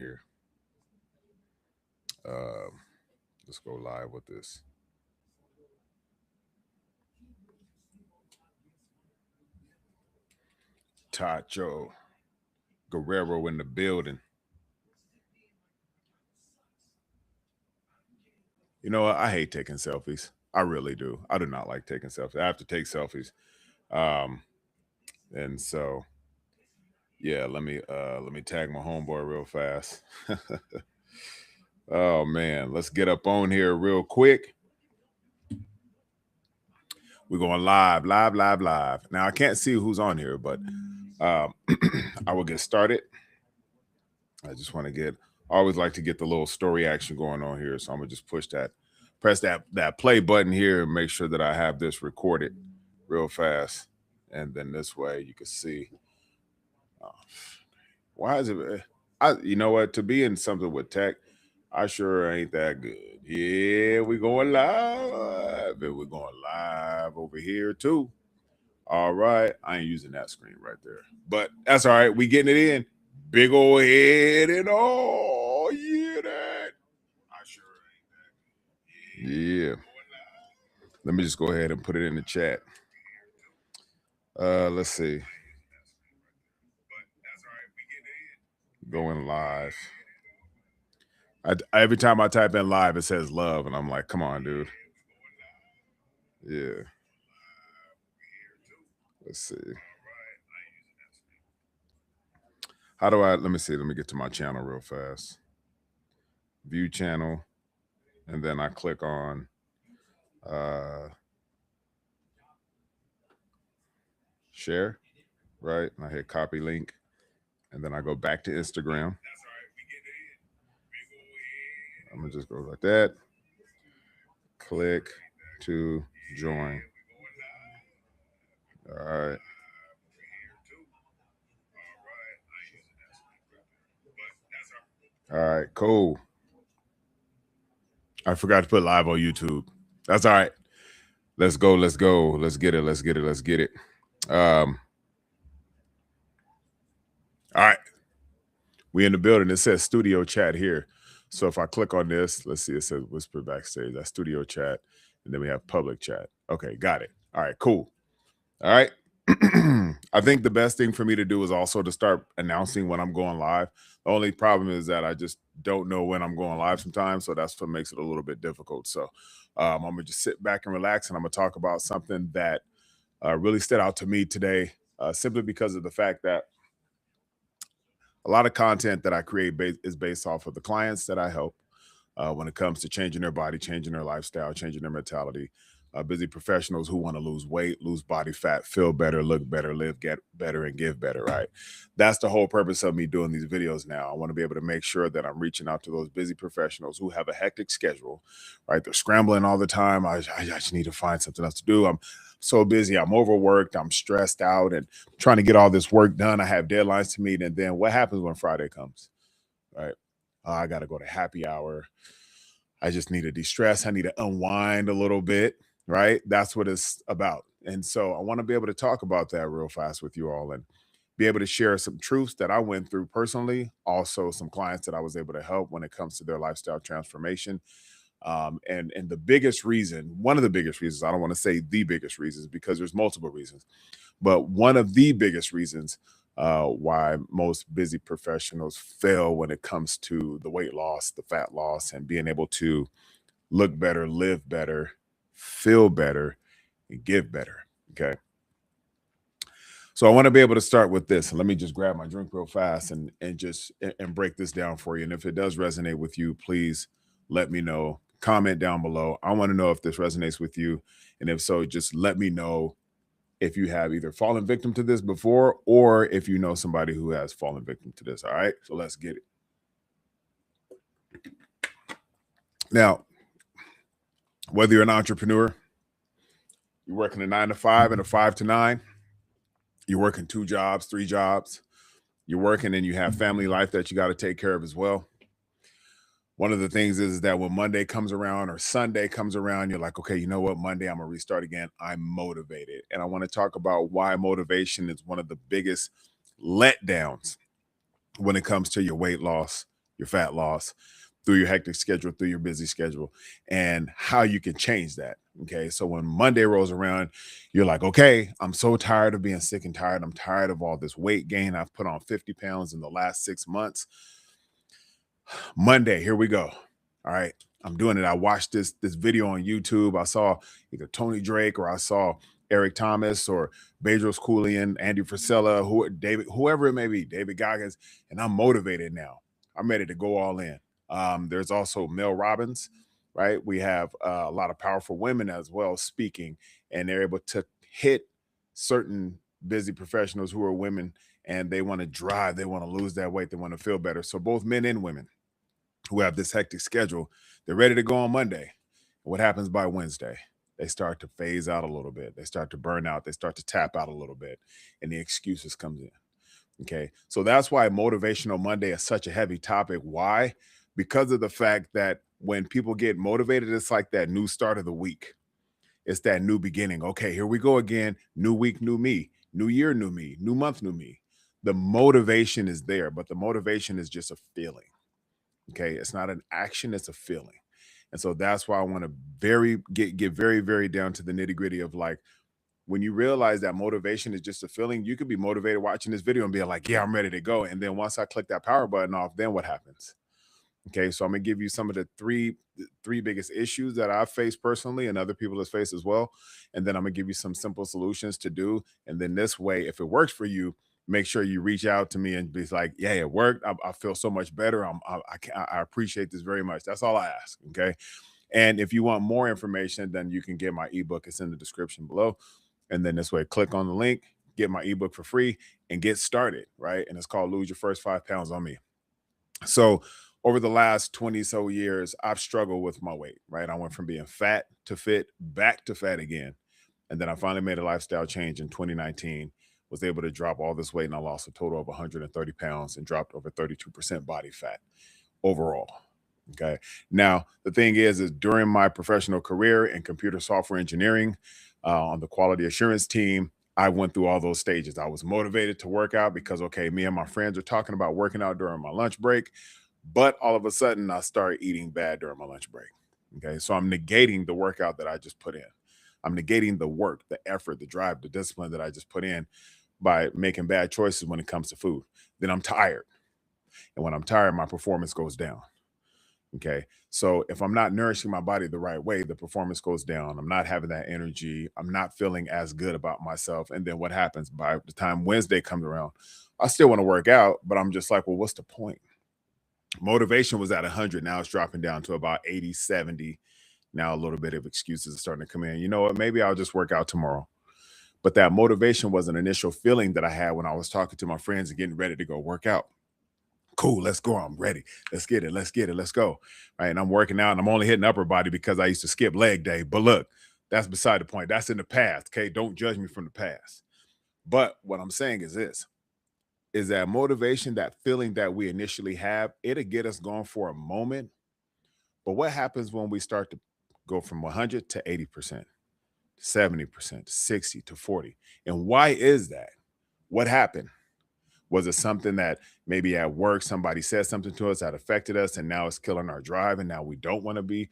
here. Um, let's go live with this. Tacho Guerrero in the building. You know what? I hate taking selfies. I really do. I do not like taking selfies. I have to take selfies. Um, and so yeah, let me tag my homeboy real fast. Oh man, let's get up on here real quick. We're going live, live, live, live. Now I can't see who's on here, but um, I will get started. I just want to get. I always like to get the little story action going on here, so I'm gonna just press that play button here, and make sure that I have this recorded real fast, and then this way you can see. Uh, why is it? You know what? To be in something with tech, I sure ain't that good. Yeah, we going live, and we're going live over here too. All right, I ain't using that screen right there, but that's all right. We getting it in. Big old head and all. Yeah, that. I sure ain't that. Yeah. Let me just go ahead and put it in the chat. Let's see. Going live. Every time I type in live, it says love, and I'm like, come on, dude. Yeah. Let's see. How do I? Let me see. Let me get to my channel real fast. View channel, and then I click on share, right? And I hit copy link, and then I go back to Instagram. I'm gonna just go like that. Click to join. All right. All right, cool. I forgot to put live on YouTube. That's all right. Let's go. Let's go. Let's get it. Let's get it. Let's get it. All right. We in the building. It says studio chat here. So if I click on this, let's see, it says whisper backstage. That's studio chat. And then we have public chat. Okay, got it. All right, cool. All right. I think the best thing for me to do is also to start announcing when I'm going live. The only problem is that I just don't know when I'm going live sometimes. So that's what makes it a little bit difficult. So I'm going to just sit back and relax, and I'm going to talk about something that really stood out to me today, simply because of the fact that a lot of content that I create is based off of the clients that I help when it comes to changing their body, changing their lifestyle, changing their mentality. Busy professionals who want to lose weight, lose body fat, feel better, look better, live, get better, and give better, right? That's the whole purpose of me doing these videos now. I want to be able to make sure that I'm reaching out to those busy professionals who have a hectic schedule, right? They're scrambling all the time. I just need to find something else to do. I'm so busy. I'm overworked. I'm stressed out and trying to get all this work done. I have deadlines to meet. And then what happens when Friday comes, right? I got to go to happy hour. I just need to de-stress. I need to unwind a little bit, right? That's what it's about. And so I want to be able to talk about that real fast with you all and be able to share some truths that I went through personally, also some clients that I was able to help when it comes to their lifestyle transformation. And the biggest reason, one of the biggest reasons, I don't want to say the biggest reasons because there's multiple reasons, but one of the biggest reasons why most busy professionals fail when it comes to the weight loss, the fat loss, and being able to look better, live better, feel better, and give better. Okay. So I want to be able to start with this. And let me just grab my drink real fast and break this down for you. And if it does resonate with you, please let me know. Comment down below. I want to know if this resonates with you. And if so, just let me know if you have either fallen victim to this before or if you know somebody who has fallen victim to this. All right. So let's get it. Now, whether you're an entrepreneur, you're working a 9 to 5 and a 5 to 9, you're working 2 jobs, 3 jobs, you're working and you have family life that you got to take care of as well. One of the things is that when Monday comes around or Sunday comes around, you're like, okay, you know what? Monday, I'm going to restart again. I'm motivated. And I want to talk about why motivation is one of the biggest letdowns when it comes to your weight loss, your fat loss, through your hectic schedule, through your busy schedule, and how you can change that. Okay. So when Monday rolls around, you're like, okay, I'm so tired of being sick and tired. I'm tired of all this weight gain. I've put on 50 pounds in the last 6 months. Monday, here we go. All right. I'm doing it. I watched this video on YouTube. I saw either Tony Drake or I saw Eric Thomas or Bedros Koulian, Andy Frisella, David, whoever it may be, David Goggins, and I'm motivated now. I'm ready to go all in. There's also Mel Robbins, right? We have a lot of powerful women as well speaking, and they're able to hit certain busy professionals who are women and they want to drive, they want to lose that weight, they want to feel better. So both men and women who have this hectic schedule, they're ready to go on Monday. What happens by Wednesday? They start to phase out a little bit. They start to burn out. They start to tap out a little bit, and the excuses comes in. Okay, so that's why Motivational Monday is such a heavy topic. Why? Because of the fact that when people get motivated, it's like that new start of the week. It's that new beginning. Okay, here we go again. New week, new me. New year, new me. New month, new me. The motivation is there, but the motivation is just a feeling. Okay, it's not an action, it's a feeling. And so that's why I want to get very, very down to the nitty-gritty of like when you realize that motivation is just a feeling, you could be motivated watching this video and be like, yeah, I'm ready to go. And then once I click that power button off, then what happens? Okay, so I'm gonna give you some of the three biggest issues that I've faced personally and other people have faced as well. And then I'm gonna give you some simple solutions to do. And then this way, if it works for you, make sure you reach out to me and be like, yeah, it worked. I feel so much better. I appreciate this very much. That's all I ask. Okay. And if you want more information, then you can get my ebook. It's in the description below. And then this way, click on the link, get my ebook for free, and get started. Right. And it's called Lose Your First 5 Pounds on Me. So over the last 20 so years, I've struggled with my weight, right? I went from being fat to fit, back to fat again. And then I finally made a lifestyle change in 2019, was able to drop all this weight, and I lost a total of 130 pounds and dropped over 32% body fat overall. Okay. Now, the thing is during my professional career in computer software engineering on the quality assurance team, I went through all those stages. I was motivated to work out because, okay, me and my friends are talking about working out during my lunch break. But all of a sudden, I started eating bad during my lunch break. Okay. So I'm negating the workout that I just put in. I'm negating the work, the effort, the drive, the discipline that I just put in by making bad choices when it comes to food. Then I'm tired. And when I'm tired, my performance goes down. Okay. So if I'm not nourishing my body the right way, the performance goes down. I'm not having that energy. I'm not feeling as good about myself. And then what happens by the time Wednesday comes around, I still want to work out, but I'm just like, well, what's the point? Motivation was at 100. Now it's dropping down to about 80, 70. Now a little bit of excuses are starting to come in. You know what? Maybe I'll just work out tomorrow. But that motivation was an initial feeling that I had when I was talking to my friends and getting ready to go work out. Cool, let's go. I'm ready. Let's get it. Let's get it. Let's go. Right. And I'm working out and I'm only hitting upper body because I used to skip leg day. But look, that's beside the point. That's in the past. Okay. Don't judge me from the past. But what I'm saying is this is that motivation, that feeling that we initially have, it'll get us going for a moment. But what happens when we start to go from 100 to 80%, 70%, 60 to 40? And why is that? What happened? Was it something that maybe at work somebody said something to us that affected us and now it's killing our drive and now we don't want to be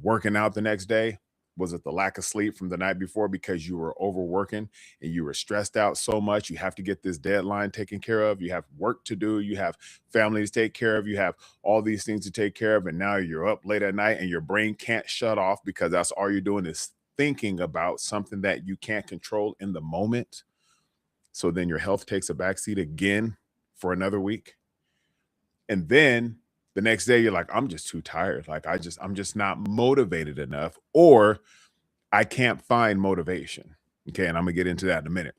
working out the next day? Was it the lack of sleep from the night before because you were overworking and you were stressed out so much? You have to get this deadline taken care of. You have work to do. You have family to take care of. You have all these things to take care of. And now you're up late at night and your brain can't shut off because that's all you're doing is thinking about something that you can't control in the moment. So then your health takes a backseat again for another week. And then the next day you're like, I'm just too tired. Like I'm just not motivated enough, or I can't find motivation. Okay. And I'm gonna get into that in a minute.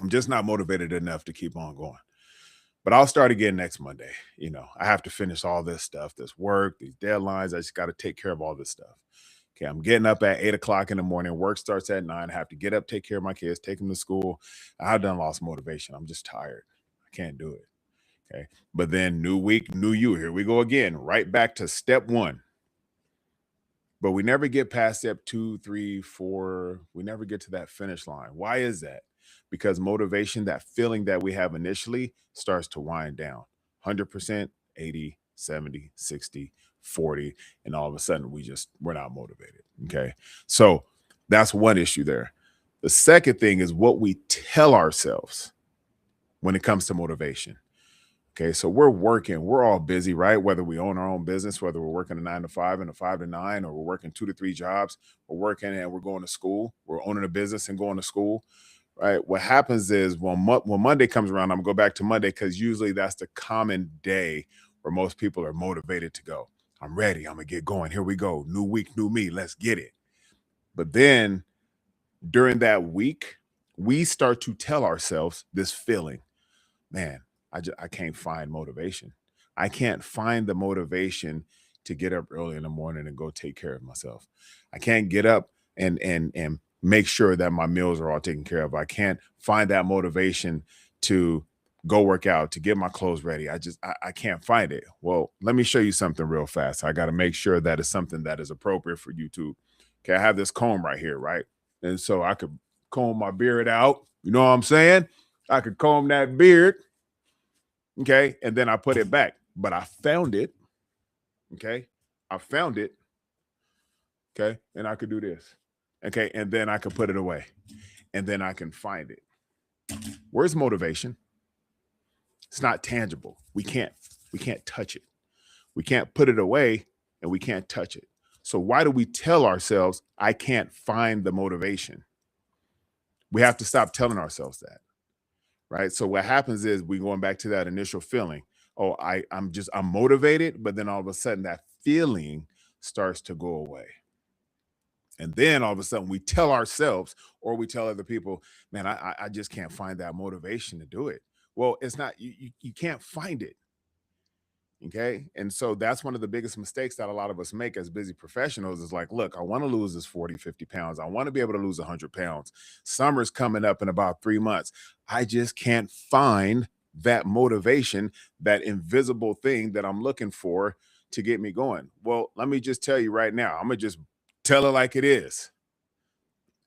I'm just not motivated enough to keep on going. But I'll start again next Monday. You know, I have to finish all this stuff, this work, these deadlines. I just got to take care of all this stuff. Okay, I'm getting up at 8 o'clock in the morning. Work starts at 9. I have to get up, take care of my kids, take them to school. I've done lost motivation. I'm just tired. I can't do it. Okay. But then new week, new you. Here we go again, right back to step one. But we never get past step 2, 3, 4. We never get to that finish line. Why is that? Because motivation, that feeling that we have initially, starts to wind down. 100%, 80, 70, 60, 40, and all of a sudden we're not motivated. Okay. So that's one issue there. The second thing is what we tell ourselves when it comes to motivation. Okay, so we're all busy, right? Whether we own our own business, whether we're working a 9 to 5 and a 5 to 9, or we're working 2 to 3 jobs, we're working and we're going to school, we're owning a business and going to school, right? What happens is when Monday comes around, I'm gonna go back to Monday because usually that's the common day where most people are motivated to go. I'm ready. I'm gonna get going. Here we go. New week, new me. Let's get it. But then during that week, we start to tell ourselves this feeling, man, I can't find motivation. I can't find the motivation to get up early in the morning and go take care of myself. I can't get up and make sure that my meals are all taken care of. I can't find that motivation to go work out, to get my clothes ready. I can't find it. Well, let me show you something real fast. I got to make sure that it's something that is appropriate for YouTube. Okay, I have this comb right here, right? And so I could comb my beard out. You know what I'm saying? I could comb that beard. Okay. And then I put it back. But I found it. Okay. I found it. Okay. And I could do this. Okay. And then I could put it away. And then I can find it. Where's motivation? It's not tangible. We can't touch it. We can't put it away and we can't touch it. So why do we tell ourselves, I can't find the motivation? We have to stop telling ourselves that. Right. So what happens is we going back to that initial feeling. Oh, I'm motivated, but then all of a sudden that feeling starts to go away. And then all of a sudden we tell ourselves or we tell other people, man, I just can't find that motivation to do it. Well, it's not, you can't find it. Okay. And so that's one of the biggest mistakes that a lot of us make as busy professionals is like, look, I want to lose this 40, 50 pounds. I want to be able to lose 100 pounds. Summer's coming up in about 3 months. I just can't find that motivation, that invisible thing that I'm looking for to get me going. Well, let me just tell you right now, I'm going to just tell it like it is.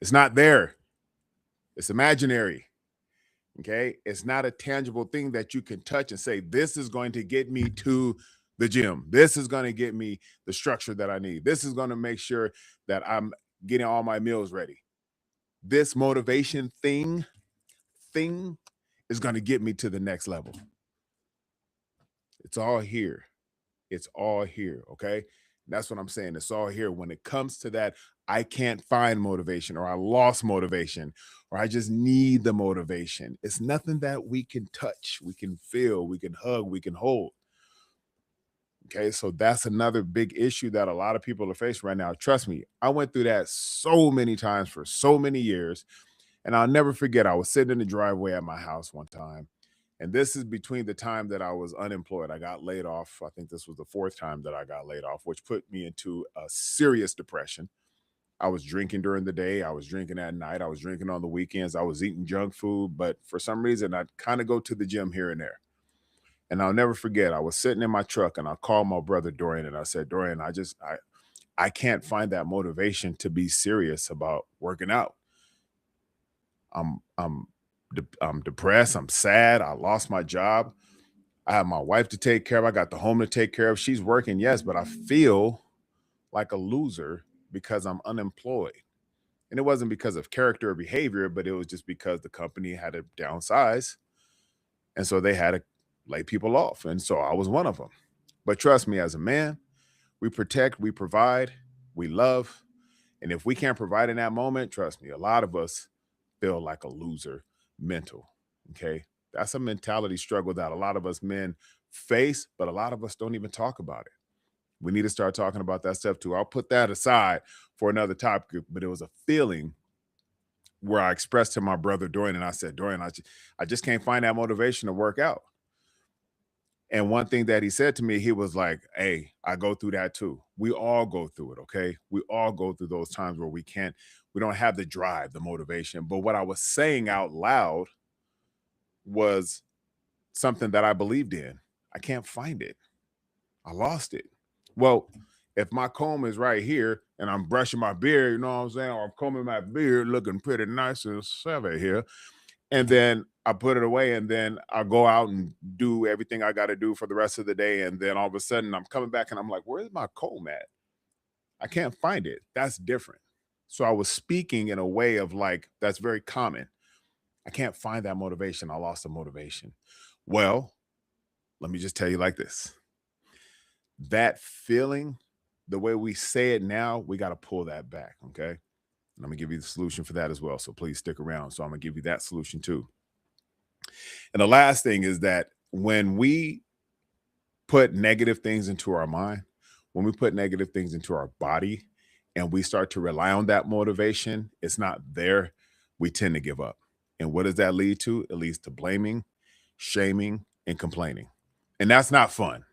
It's not there. It's imaginary. Okay. It's not a tangible thing that you can touch and say, this is going to get me to the gym. This is going to get me the structure that I need. This is going to make sure that I'm getting all my meals ready. This motivation thing is going to get me to the next level. It's all here. It's all here. Okay. That's what I'm saying. It's all here. When it comes to that, I can't find motivation, or I lost motivation, or I just need the motivation. It's nothing that we can touch, we can feel, we can hug, we can hold. Okay. So that's another big issue that a lot of people are facing right now. Trust me, I went through that so many times for so many years. And I'll never forget, I was sitting in the driveway at my house one time. And this is between the time that I was unemployed. I got laid off. I think this was the 4th time that I got laid off, which put me into a serious depression. I was drinking during the day. I was drinking at night. I was drinking on the weekends. I was eating junk food. But for some reason, I'd kind of go to the gym here and there. And I'll never forget, I was sitting in my truck and I called my brother Dorian and I said, Dorian, I can't find that motivation to be serious about working out. I'm I'm depressed. I'm sad. I lost my job. I have my wife to take care of. I got the home to take care of. She's working, yes, but I feel like a loser because I'm unemployed. And it wasn't because of character or behavior, but it was just because the company had to downsize. And so they had to lay people off. And so I was one of them. But trust me, as a man, we protect, we provide, we love. And if we can't provide in that moment, trust me, a lot of us feel like a loser mental. Okay. That's a mentality struggle that a lot of us men face, but a lot of us don't even talk about it. We need to start talking about that stuff too. I'll put that aside for another topic, but it was a feeling where I expressed to my brother Dorian, and I said, Dorian, I just can't find that motivation to work out. And one thing that he said to me, he was like, hey, I go through that too. We all go through it, okay? We all go through those times where we don't have the drive, the motivation. But what I was saying out loud was something that I believed in. I can't find it. I lost it. Well, if my comb is right here and I'm brushing my beard, you know what I'm saying? Or I'm combing my beard looking pretty nice and savvy here. And then I put it away, and then I go out and do everything I got to do for the rest of the day. And then all of a sudden I'm coming back and I'm like, where's my comb at? I can't find it. That's different. So I was speaking in a way of like, that's very common. I can't find that motivation. I lost the motivation. Well, let me just tell you like this, that feeling, the way we say it now, we got to pull that back. Okay. And I'm going to give you the solution for that as well. So please stick around. So I'm going to give you that solution too. And the last thing is that when we put negative things into our mind, when we put negative things into our body and we start to rely on that motivation, it's not there, we tend to give up. And what does that lead to? It leads to blaming, shaming, and complaining. And that's not fun.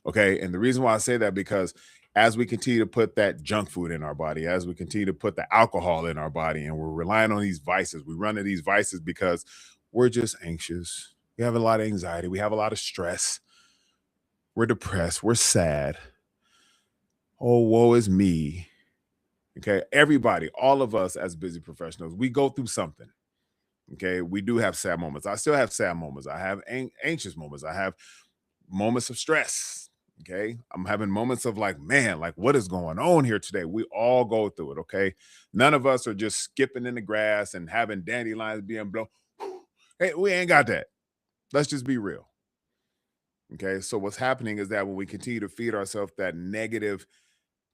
Okay. And the reason why I say that, because as we continue to put that junk food in our body, as we continue to put the alcohol in our body, and we're relying on these vices, we run to these vices because we're just anxious. We have a lot of anxiety. We have a lot of stress. We're depressed. We're sad. Oh, woe is me. Okay. Everybody, all of us as busy professionals, we go through something. Okay. We do have sad moments. I still have sad moments. I have anxious moments. I have moments of stress. Okay. I'm having moments of like, man, like what is going on here today? We all go through it. Okay. None of us are just skipping in the grass and having dandelions being blown. Hey, we ain't got that. Let's just be real. Okay. So what's happening is that when we continue to feed ourselves that negative,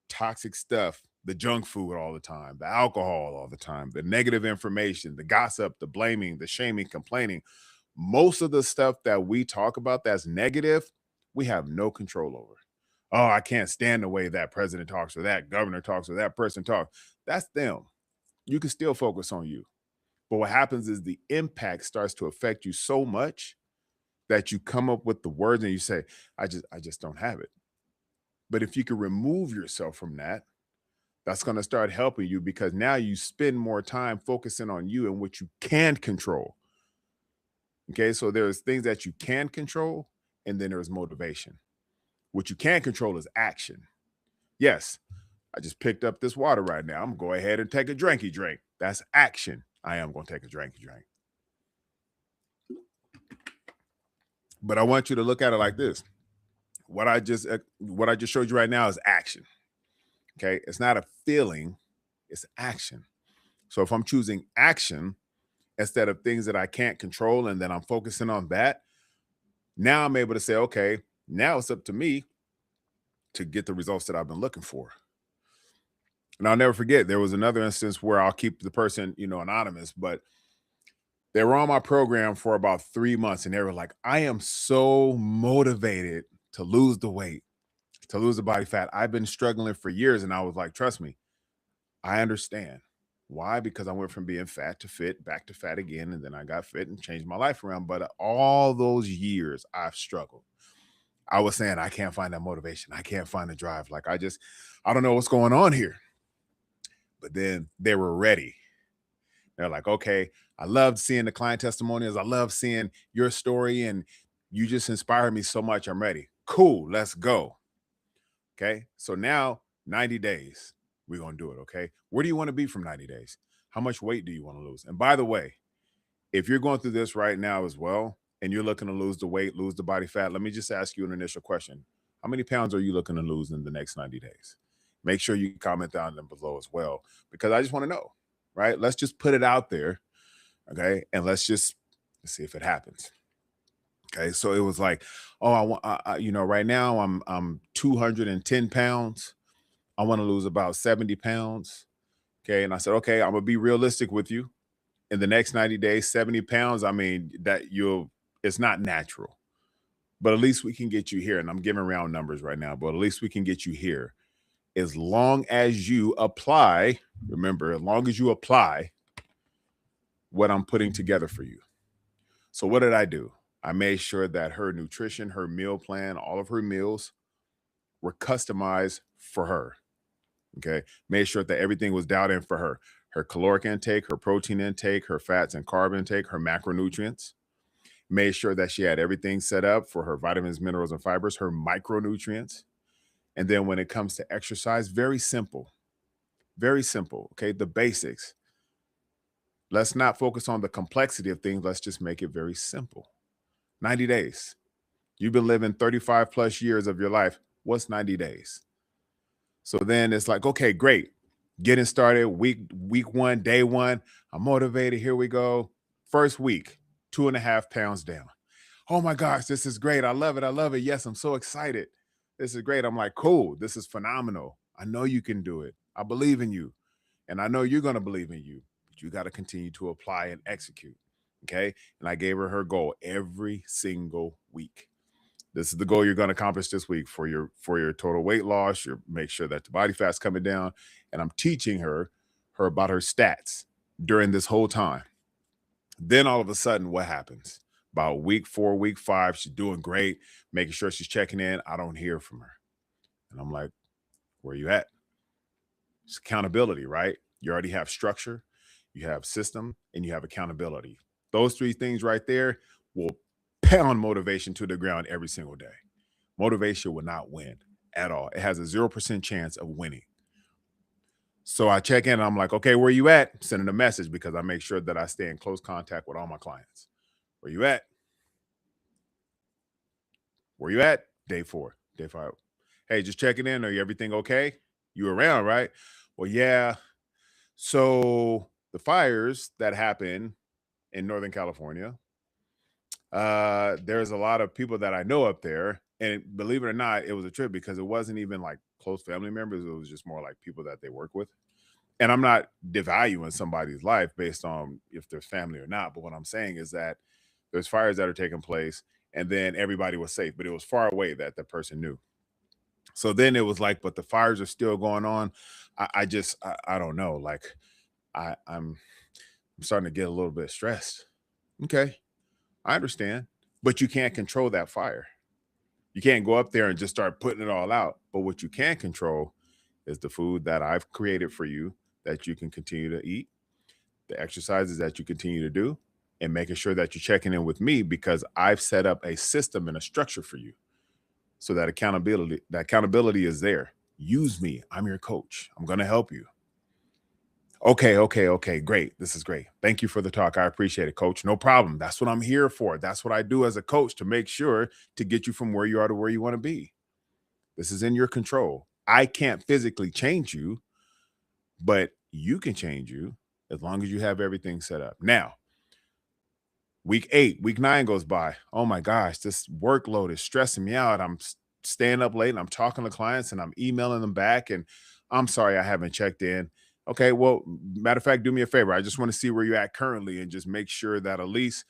toxic stuff, the junk food all the time, the alcohol all the time, the negative information, the gossip, the blaming, the shaming, complaining, most of the stuff that we talk about that's negative, we have no control over. Oh, I can't stand the way that president talks or that governor talks or that person talks. That's them. You can still focus on you. But what happens is the impact starts to affect you so much that you come up with the words and you say, I just don't have it. But if you can remove yourself from that, that's going to start helping you, because now you spend more time focusing on you and what you can control. Okay. So there's things that you can control, and then there's motivation. What you can't control is action. Yes, I just picked up this water right now. I'm going to go ahead and take a drinky drink. That's action. I am going to take a drinky drink. But I want you to look at it like this. What I just showed you right now is action. Okay? It's not a feeling, it's action. So if I'm choosing action instead of things that I can't control, and then I'm focusing on that, now I'm able to say, okay, now it's up to me to get the results that I've been looking for. And I'll never forget, there was another instance where I'll keep the person, anonymous, but they were on my program for about 3 months, and they were like, I am so motivated to lose the weight, to lose the body fat. I've been struggling for years. And I was like, trust me, I understand. Why? Because I went from being fat to fit, back to fat again, and then I got fit and changed my life around. But all those years I've struggled. I was saying, I can't find that motivation. I can't find the drive. Like, I don't know what's going on here. But then they were ready. They're like, okay, I loved seeing the client testimonials. I love seeing your story, and you just inspired me so much. I'm ready. Cool, let's go. Okay. So now 90 days, we're going to do it. Okay. Where do you want to be from 90 days? How much weight do you want to lose? And by the way, if you're going through this right now as well, and you're looking to lose the weight, lose the body fat, let me just ask you an initial question. How many pounds are you looking to lose in the next 90 days? Make sure you comment down them below as well, because I just want to know, right? Let's just put it out there. Okay. And let's see if it happens. Okay. So it was like, oh, right now I'm 210 pounds. I want to lose about 70 pounds. Okay. And I said, okay, I'm gonna be realistic with you. In the next 90 days, 70 pounds, I mean, it's not natural. But at least we can get you here. And I'm giving round numbers right now, but at least we can get you here. As long as you apply, remember, as long as you apply what I'm putting together for you. So what did I do? I made sure that her nutrition, her meal plan, all of her meals were customized for her. Okay. Made sure that everything was dialed in for her. Her caloric intake, her protein intake, her fats and carb intake, her macronutrients. Made sure that she had everything set up for her vitamins, minerals, and fibers, her micronutrients. And then when it comes to exercise, very simple. Very simple. Okay. The basics. Let's not focus on the complexity of things. Let's just make it very simple. 90 days. You've been living 35 plus years of your life. What's 90 days? So then it's like, okay, great. Getting started week one, day one. I'm motivated. Here we go. First week, 2.5 pounds down. Oh my gosh, this is great. I love it. I love it. Yes, I'm so excited. This is great. I'm like, cool. This is phenomenal. I know you can do it. I believe in you. And I know you're going to believe in you. But you got to continue to apply and execute. Okay. And I gave her goal every single week. This is the goal you're going to accomplish this week for your total weight loss. You make sure that the body fat's coming down. And I'm teaching her about her stats during this whole time. Then all of a sudden, what happens? About week 4, week 5, she's doing great, making sure she's checking in. I don't hear from her. And I'm like, where you at? It's accountability, right? You already have structure, you have system, and you have accountability. Those 3 things right there will pound motivation to the ground every single day. Motivation will not win at all. It has a 0% chance of winning. So I check in and I'm like, okay, where you at? Sending a message because I make sure that I stay in close contact with all my clients. Where you at? Where you at? Day 4, day 5. Hey, just checking in. Are you everything okay? You around, right? Well, yeah. So the fires that happen in Northern California, there's a lot of people that I know up there. And believe it or not, it was a trip because it wasn't even like close family members. It was just more like people that they work with. And I'm not devaluing somebody's life based on if there's family or not. But what I'm saying is that there's fires that are taking place, and then everybody was safe, but it was far away that the person knew. So then it was like, but the fires are still going on. I don't know. Like I'm starting to get a little bit stressed. Okay, I understand, but you can't control that fire. You can't go up there and just start putting it all out. But what you can control is the food that I've created for you that you can continue to eat, the exercises that you continue to do, and making sure that you're checking in with me because I've set up a system and a structure for you so that accountability is there. Use me. I'm your coach. I'm going to help you. Okay, great. This is great. Thank you for the talk. I appreciate it, coach. No problem. That's what I'm here for. That's what I do as a coach to make sure to get you from where you are to where you want to be. This is in your control. I can't physically change you, but you can change you as long as you have everything set up. Now, week 8, week 9 goes by. Oh my gosh, this workload is stressing me out. I'm staying up late and I'm talking to clients and I'm emailing them back. And I'm sorry I haven't checked in. Okay, well, matter of fact, do me a favor. I just want to see where you're at currently and just make sure that at least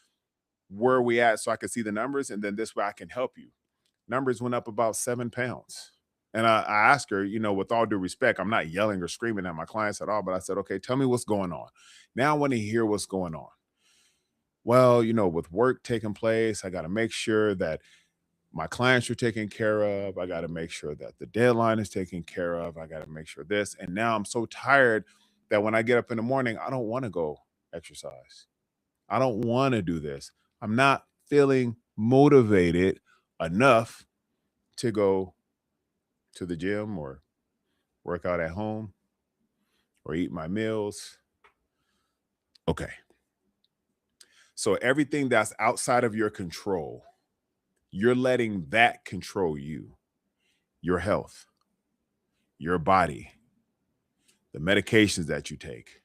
where we at so I can see the numbers. And then this way I can help you. Numbers went up about 7 pounds. And I asked her, with all due respect, I'm not yelling or screaming at my clients at all, but I said, okay, tell me what's going on. Now I want to hear what's going on. Well, with work taking place, I got to make sure that my clients are taken care of. I got to make sure that the deadline is taken care of. I got to make sure this. And now I'm so tired that when I get up in the morning, I don't want to go exercise. I don't want to do this. I'm not feeling motivated enough to go to the gym or work out at home or eat my meals. Okay. So everything that's outside of your control, you're letting that control you, your health, your body, the medications that you take,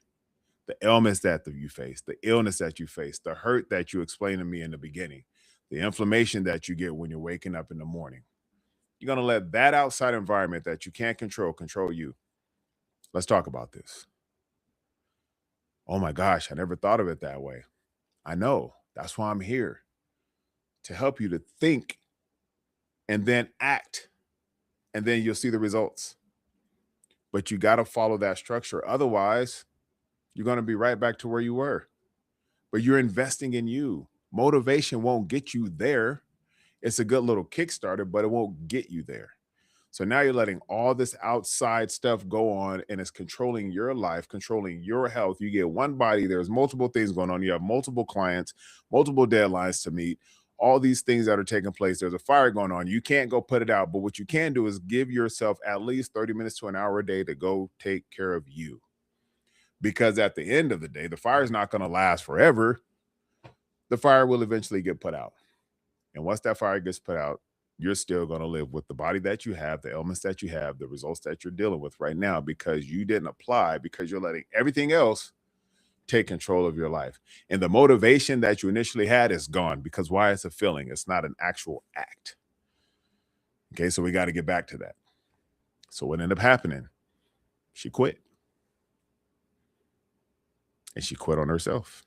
the ailments that you face, the illness that you face, the hurt that you explained to me in the beginning, the inflammation that you get when you're waking up in the morning. You're going to let that outside environment that you can't control you. Let's talk about this. Oh my gosh, I never thought of it that way. I know. That's why I'm here to help you to think and then act, and then you'll see the results. But you got to follow that structure. Otherwise, you're going to be right back to where you were. But you're investing in you. Motivation won't get you there. It's a good little Kickstarter, but it won't get you there. So now you're letting all this outside stuff go on and it's controlling your life, controlling your health. You get one body, there's multiple things going on. You have multiple clients, multiple deadlines to meet, all these things that are taking place. There's a fire going on. You can't go put it out. But what you can do is give yourself at least 30 minutes to an hour a day to go take care of you. Because at the end of the day, the fire is not going to last forever. The fire will eventually get put out. And once that fire gets put out, you're still going to live with the body that you have, the ailments that you have, the results that you're dealing with right now, because you didn't apply, because you're letting everything else take control of your life. And the motivation that you initially had is gone, because why? It's a feeling. It's not an actual act. Okay, so we got to get back to that. So what ended up happening? She quit. And she quit on herself.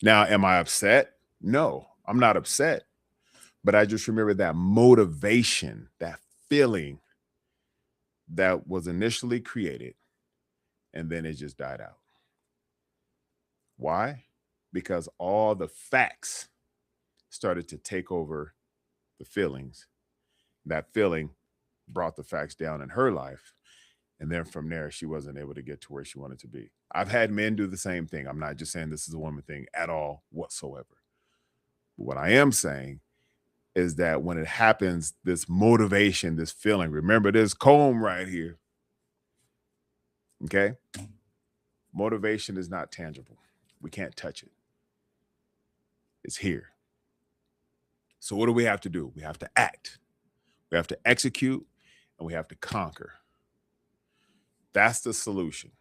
Now, am I upset? No, I'm not upset. But I just remember that motivation, that feeling that was initially created, and then it just died out. Why? Because all the facts started to take over the feelings. That feeling brought the facts down in her life. And then from there, she wasn't able to get to where she wanted to be. I've had men do the same thing. I'm not just saying this is a woman thing at all whatsoever. But what I am saying is that when it happens, this motivation, this feeling, remember this comb right here. Okay? Motivation is not tangible. We can't touch it. It's here. So what do we have to do? We have to act. We have to execute, and we have to conquer. That's the solution.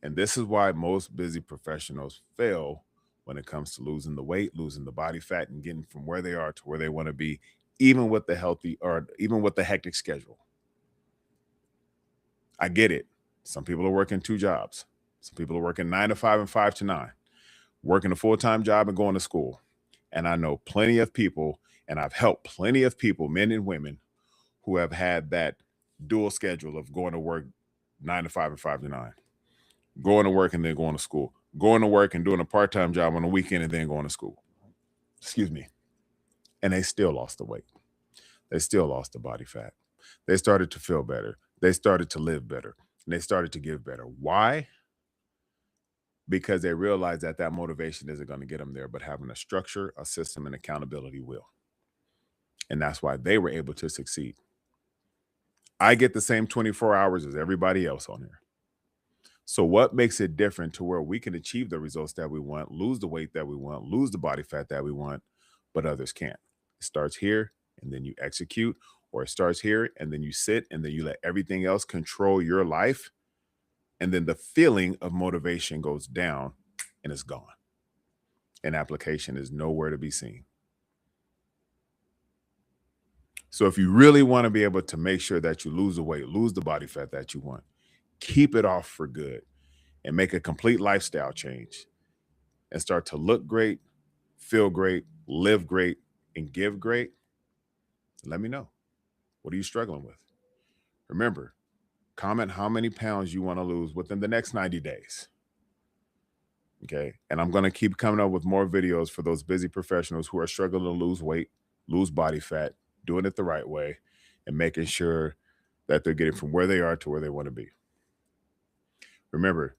And this is why most busy professionals fail when it comes to losing the weight, losing the body fat, and getting from where they are to where they want to be, even with the healthy or even with the hectic schedule. I get it. Some people are working 2 jobs. Some people are working 9 to 5 and 5 to 9, working a full-time job and going to school. And I know plenty of people, and I've helped plenty of people, men and women, who have had that dual schedule of going to work 9 to 5 and 5 to 9, going to work and then going to school, going to work and doing a part-time job on the weekend and then going to school. Excuse me. And they still lost the weight. They still lost the body fat. They started to feel better. They started to live better. And they started to give better. Why? Because they realized that that motivation isn't going to get them there, but having a structure, a system, and accountability will. And that's why they were able to succeed. I get the same 24 hours as everybody else on here. So what makes it different to where we can achieve the results that we want, lose the weight that we want, lose the body fat that we want, but others can't? It starts here, and then you execute, or it starts here, and then you sit, and then you let everything else control your life, and then the feeling of motivation goes down, and it's gone. And application is nowhere to be seen. So if you really want to be able to make sure that you lose the weight, lose the body fat that you want, keep it off for good, and make a complete lifestyle change, and start to look great, feel great, live great, and give great, let me know. What are you struggling with? Remember, comment how many pounds you want to lose within the next 90 days. Okay. And I'm going to keep coming up with more videos for those busy professionals who are struggling to lose weight, lose body fat, doing it the right way, and making sure that they're getting from where they are to where they want to be. Remember,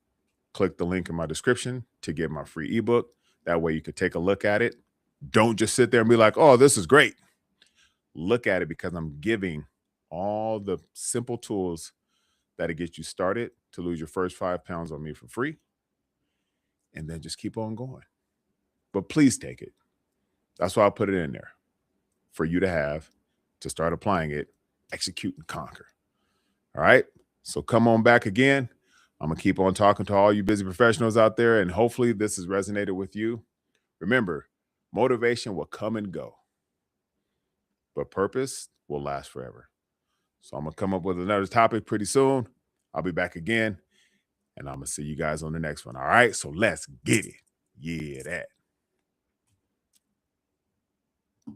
click the link in my description to get my free ebook. That way you can take a look at it. Don't just sit there and be like, oh, this is great. Look at it, because I'm giving all the simple tools that'll get you started to lose your first 5 pounds on me for free. And then just keep on going. But please take it. That's why I put it in there, for you to have, to start applying it, execute, and conquer. All right. So come on back again. I'm going to keep on talking to all you busy professionals out there, and hopefully this has resonated with you. Remember, motivation will come and go, but purpose will last forever. So I'm going to come up with another topic pretty soon. I'll be back again, and I'm going to see you guys on the next one. All right. So let's get it. Yeah, that.